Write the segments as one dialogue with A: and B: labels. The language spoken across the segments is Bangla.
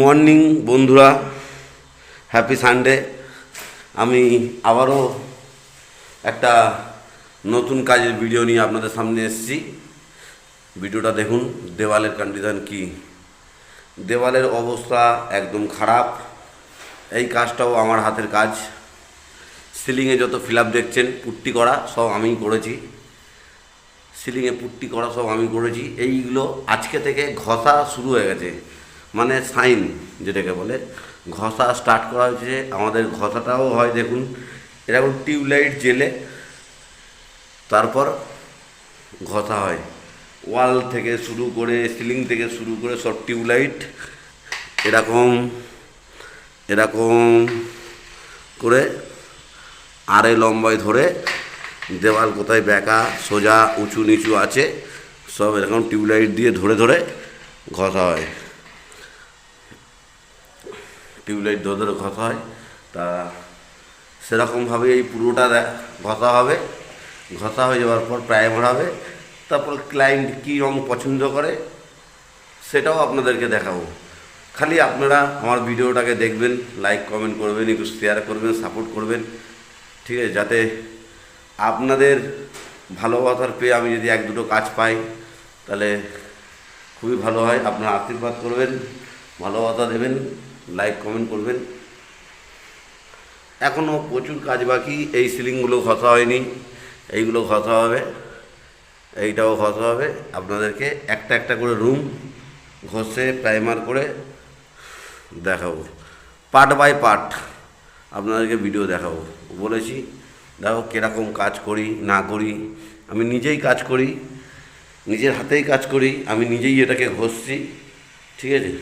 A: মর্নিং বন্ধুরা, হ্যাপি সানডে। আমি আবারও একটা নতুন কাজের ভিডিও নিয়ে আপনাদের সামনে এসেছি। ভিডিওটা দেখুন। দেওয়ালের কন্ডিশন কি, দেওয়ালের অবস্থা একদম খারাপ। এই কাজটাও আমার হাতের কাজ। সিলিংয়ে যত ফিলাপ দেখছেন পুট্টি করা সব আমিই করেছি। সিলিংয়ে পুট্টি করা সব আমি করেছি। এইগুলো আজকে থেকে ঘষা শুরু হয়ে গেছে, মানে সাইন যেটাকে বলে ঘষা স্টার্ট করা হয়েছে। আমাদের ঘষাটাও হয় দেখুন, এরকম টিউবলাইট জেলে তারপর ঘষা হয়। ওয়াল থেকে শুরু করে সিলিং থেকে শুরু করে সব টিউবলাইট এরকম এরকম করে আড়ে লম্বায় ধরে দেওয়াল কোথায় বেঁকা সোজা উঁচু নিচু আছে সব এরকম টিউবলাইট দিয়ে ধরে ধরে ঘষা হয়। টিউবলাইট ধরে ধরে ঘষা হয়। তা সেরকমভাবে এই পুরোটা ঘষা হবে। ঘষা হয়ে যাওয়ার পর প্রাইমার হবে। তারপর ক্লায়েন্ট কী রং পছন্দ করে সেটাও আপনাদেরকে দেখাবো। খালি আপনারা আমার ভিডিওটাকে দেখবেন, লাইক কমেন্ট করবেন, একটু শেয়ার করবেন, সাপোর্ট করবেন, ঠিক আছে? যাতে আপনাদের ভালোবাসার পেয়ে আমি যদি এক দুটো কাজ পাই তাহলে খুবই ভালো হয়। আপনারা আশীর্বাদ করবেন, ভালোবাসা দেবেন, লাইক কমেন্ট করবেন। এখনও প্রচুর কাজ বাকি। এই সিলিংগুলো ঘষা হয়নি, এইগুলো ঘষা হবে, এইটাও ঘষা হবে। আপনাদেরকে একটা একটা করে রুম ঘষে প্রাইমার করে দেখাবো, পার্ট বাই পার্ট আপনাদেরকে ভিডিও দেখাবো। বলেছি দেখো কীরকম কাজ করি না করি। আমি নিজেই কাজ করি, নিজের হাতেই কাজ করি, আমি নিজেই এটাকে ঘষছি, ঠিক আছে?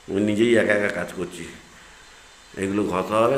A: আমি নিজেই একা একা কাজ করছি। এগুলো ঘষা হবে।